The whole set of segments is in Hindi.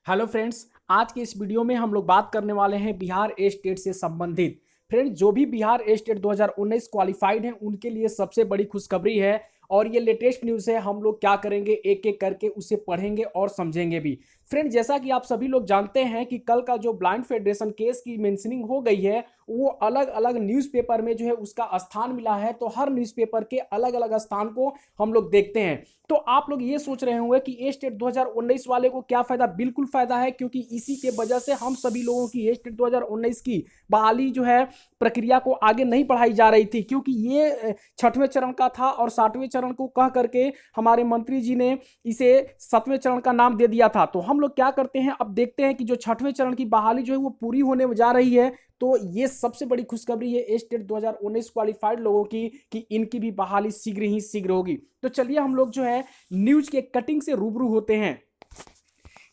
हेलो फ्रेंड्स, आज के इस वीडियो में हम लोग बात करने वाले हैं बिहार स्टेट से संबंधित। फ्रेंड्स, जो भी बिहार स्टेट 2019 क्वालिफाइड हैं उनके लिए सबसे बड़ी खुशखबरी है और ये लेटेस्ट न्यूज़ है। हम लोग क्या करेंगे, एक एक करके उसे पढ़ेंगे और समझेंगे भी। फ्रेंड, जैसा कि आप सभी लोग जानते हैं कि कल का जो ब्लाइंड फेडरेशन केस की मेंशनिंग हो गई है वो अलग अलग न्यूज़पेपर में जो है उसका स्थान मिला है। तो हर न्यूज़पेपर के अलग अलग स्थान को हम लोग देखते हैं। तो आप लोग ये सोच रहे होंगे कि ए स्टेट 2019 वाले को क्या फायदा। बिल्कुल फायदा है, क्योंकि इसी के वजह से हम सभी लोगों की ए स्टेट 2019 की बहाली जो है प्रक्रिया को आगे नहीं बढ़ाई जा रही थी, क्योंकि ये छठवें चरण का था और सातवें चरण को कह करके हमारे मंत्री जी ने इसे सातवें चरण का नाम दे दिया था। तो हम लोग क्या करते हैं, अब देखते हैं कि जो छठवें चरण की बहाली जो है वो पूरी होने जा रही है। तो ये सबसे बड़ी खुशखबरी है ए स्टेट 2019 क्वालिफाइड लोगों की कि इनकी भी बहाली शीघ्र ही शीघ्र होगी। तो चलिए हम लोग जो है न्यूज के कटिंग से रूबरू होते हैं।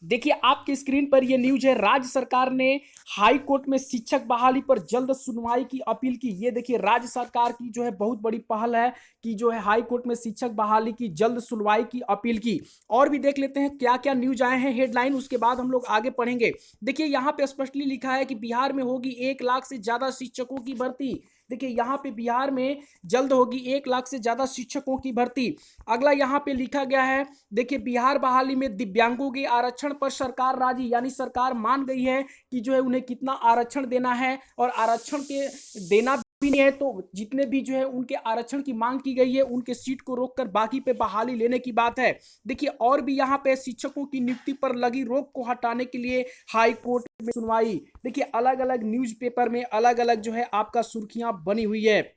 देखिए आपकी स्क्रीन पर यह न्यूज है, राज्य सरकार ने हाई कोर्ट में शिक्षक बहाली पर जल्द सुनवाई की अपील की। ये देखिए राज्य सरकार की जो है बहुत बड़ी पहल है कि जो है हाई कोर्ट में शिक्षक बहाली की जल्द सुनवाई की अपील की। और भी देख लेते हैं क्या क्या न्यूज आए हैं हेडलाइन, उसके बाद हम लोग आगे पढ़ेंगे। देखिए यहाँ पे स्पष्टली लिखा है कि बिहार में होगी 1 लाख से ज्यादा शिक्षकों की भर्ती। देखिए यहाँ पे बिहार में जल्द होगी 1 लाख से ज्यादा शिक्षकों की भर्ती। अगला यहाँ पे लिखा गया है, देखिए बिहार बहाली में दिव्यांगों के आरक्षण पर सरकार राजी, यानी सरकार मान गई है कि जो है उन्हें कितना आरक्षण देना है और आरक्षण के देना भी नहीं है तो जितने भी जो है उनके आरक्षण की मांग की गई है उनके सीट को रोककर बाकी पे बहाली लेने की बात है। देखिए और भी यहाँ पे शिक्षकों की नियुक्ति पर लगी रोक को हटाने के लिए हाई कोर्ट में सुनवाई। देखिए अलग अलग न्यूज़पेपर में अलग अलग जो है आपका सुर्खियां बनी हुई है।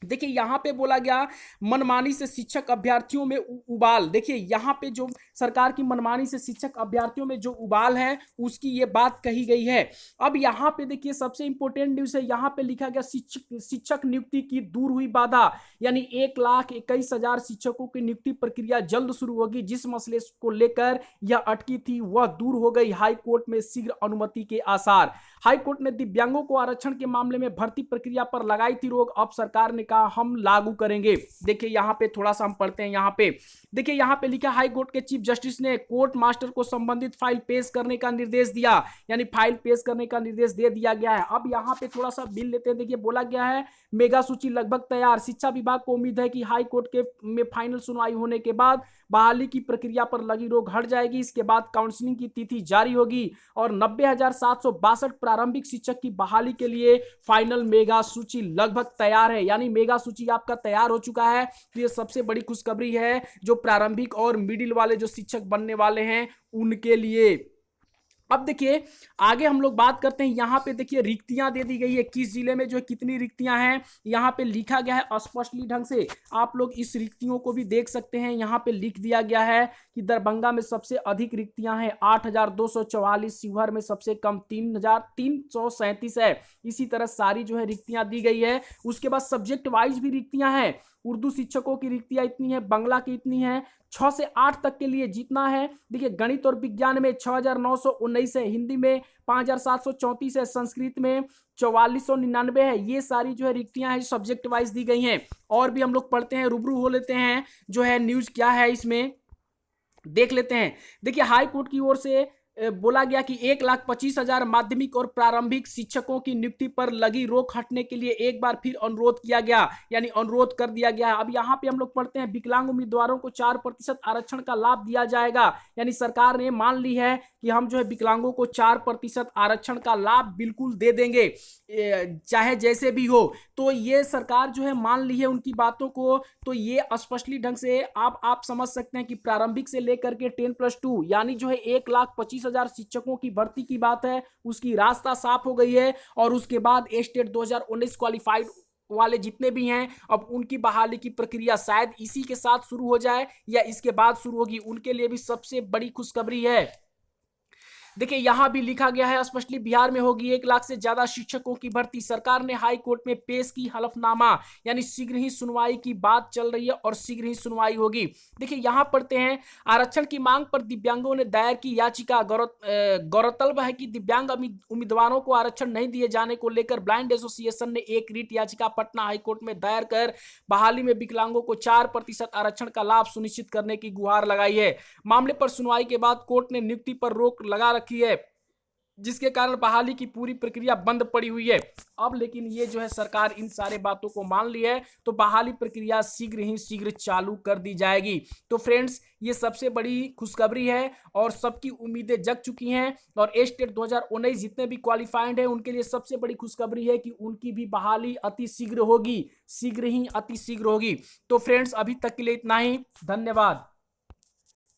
देखिए यहां पे बोला गया मनमानी से शिक्षक अभ्यर्थियों में उबाल। देखिए यहां पे जो सरकार की मनमानी से शिक्षक अभ्यर्थियों में जो उबाल है उसकी ये बात कही गई है। अब यहां पे देखिए सबसे इंपॉर्टेंट न्यूज है, यहां पे लिखा गया शिक्षक नियुक्ति की दूर हुई बाधा, यानी 1,21,000 शिक्षकों की नियुक्ति प्रक्रिया जल्द शुरू होगी। जिस मसले को लेकर यह अटकी थी वह दूर हो गई, हाई कोर्ट में शीघ्र अनुमति के आसार। हाई कोर्ट ने दिव्यांगों को आरक्षण के मामले में भर्ती प्रक्रिया पर लगाई थी रोक, अब सरकार ने कहा हम लागू करेंगे। देखिए यहाँ पे थोड़ा सा हम पढ़ते हैं। यहाँ पे देखिए यहाँ पे लिखा हाई कोर्ट के चीफ जस्टिस ने कोर्ट मास्टर को संबंधित फाइल पेश करने का निर्देश दिया, यानी फाइल पेश करने का निर्देश दे दिया गया है। अब यहाँ पे थोड़ा सा बिल लेते हैं। देखिए बोला गया है मेगा सूची लगभग तैयार, शिक्षा विभाग को उम्मीद है कि हाई कोर्ट के में फाइनल सुनवाई होने के बाद बहाली की प्रक्रिया पर लगी रोक हट जाएगी। इसके बाद काउंसलिंग की तिथि जारी होगी और 90,762 प्रारंभिक शिक्षक की बहाली के लिए फाइनल मेगा सूची लगभग तैयार है, यानी मेगा सूची आपका तैयार हो चुका है। तो ये सबसे बड़ी खुशखबरी है जो प्रारंभिक और मिडिल वाले जो शिक्षक बनने वाले हैं उनके लिए। अब देखिए आगे हम लोग बात करते हैं। यहां पे देखिए रिक्तियां दे दी गई है, किस जिले में जो है कितनी रिक्तियां हैं यहां पे लिखा गया है स्पष्टली ढंग से। आप लोग इस रिक्तियों को भी देख सकते हैं। यहां पे लिख दिया गया है कि दरभंगा में सबसे अधिक रिक्तियां हैं 8,244, शिवहर में सबसे कम 3,337 है। इसी तरह सारी जो है रिक्तियां दी गई है। उसके बाद सब्जेक्ट वाइज भी रिक्तियां हैं। उर्दू शिक्षकों की रिक्तियां इतनी है, बांग्ला की इतनी है, 6 से 8 तक के लिए जितना है। देखिए गणित और विज्ञान में 6,919 है, हिंदी में 5,734 है, संस्कृत में 4,499 है। ये सारी जो है रिक्तियां हैं सब्जेक्ट वाइज दी गई हैं। और भी हम लोग पढ़ते हैं, रूबरू हो लेते हैं जो है न्यूज क्या है इसमें देख लेते हैं। देखिए हाई कोर्ट की ओर से बोला गया कि 1,25,000 माध्यमिक और प्रारंभिक शिक्षकों की नियुक्ति पर लगी रोक हटने के लिए एक बार फिर अनुरोध किया गया, यानी अनुरोध कर दिया गया है। अब यहाँ पे हम लोग पढ़ते हैं विकलांग उम्मीदवारों को 4% आरक्षण का लाभ दिया जाएगा, यानी सरकार ने मान ली है कि हम जो है विकलांगों को 4% आरक्षण का लाभ बिल्कुल दे देंगे चाहे जैसे भी हो। तो ये सरकार जो है मान ली है उनकी बातों को। तो ये स्पष्टली ढंग से आप समझ सकते हैं कि प्रारंभिक से लेकर के 10+2 यानी जो है 1,25,000 शिक्षकों की भर्ती की बात है, उसकी रास्ता साफ हो गई है। और उसके बाद स्टेट 2019 क्वालिफाइड वाले जितने भी हैं अब उनकी बहाली की प्रक्रिया शायद इसी के साथ शुरू हो जाए या इसके बाद शुरू होगी, उनके लिए भी सबसे बड़ी खुशखबरी है। देखिए यहां भी लिखा गया है स्पष्टली बिहार में होगी 1 लाख से ज्यादा शिक्षकों की भर्ती, सरकार ने हाई कोर्ट में पेश की हलफनामा, यानी शीघ्र ही सुनवाई की बात चल रही है और शीघ्र ही सुनवाई होगी। देखिए यहां पढ़ते हैं आरक्षण की मांग पर दिव्यांगों ने दायर की याचिका। गौरतलब है कि दिव्यांग उम्मीदवारों को आरक्षण नहीं दिए जाने को लेकर ब्लाइंड एसोसिएशन ने एक रीट याचिका पटना हाईकोर्ट में दायर कर बहाली में विकलांगों को 4% आरक्षण का लाभ सुनिश्चित करने की गुहार लगाई है। मामले पर सुनवाई के बाद कोर्ट ने नियुक्ति पर रोक लगा रखी है, जिसके कारण बहाली की पूरी प्रक्रिया बंद पड़ी हुई है। अब लेकिन ये जो है सरकार इन सारे बातों को मान ली है, तो बहाली प्रक्रिया शीघ्र ही शीघ्र चालू कर दी जाएगी। तो फ्रेंड्स, ये सबसे बड़ी खुशखबरी है और सबकी उम्मीदें जग चुकी हैं। और ए स्टेट 2019 जितने भी क्वालिफाइड हैं उनके लिए सबसे बड़ी खुशखबरी है कि उनकी भी बहाली अति शीघ्र होगी, शीघ्र ही अति शीघ्र होगी। तो फ्रेंड्स, अभी तक के लिए इतना ही। धन्यवाद।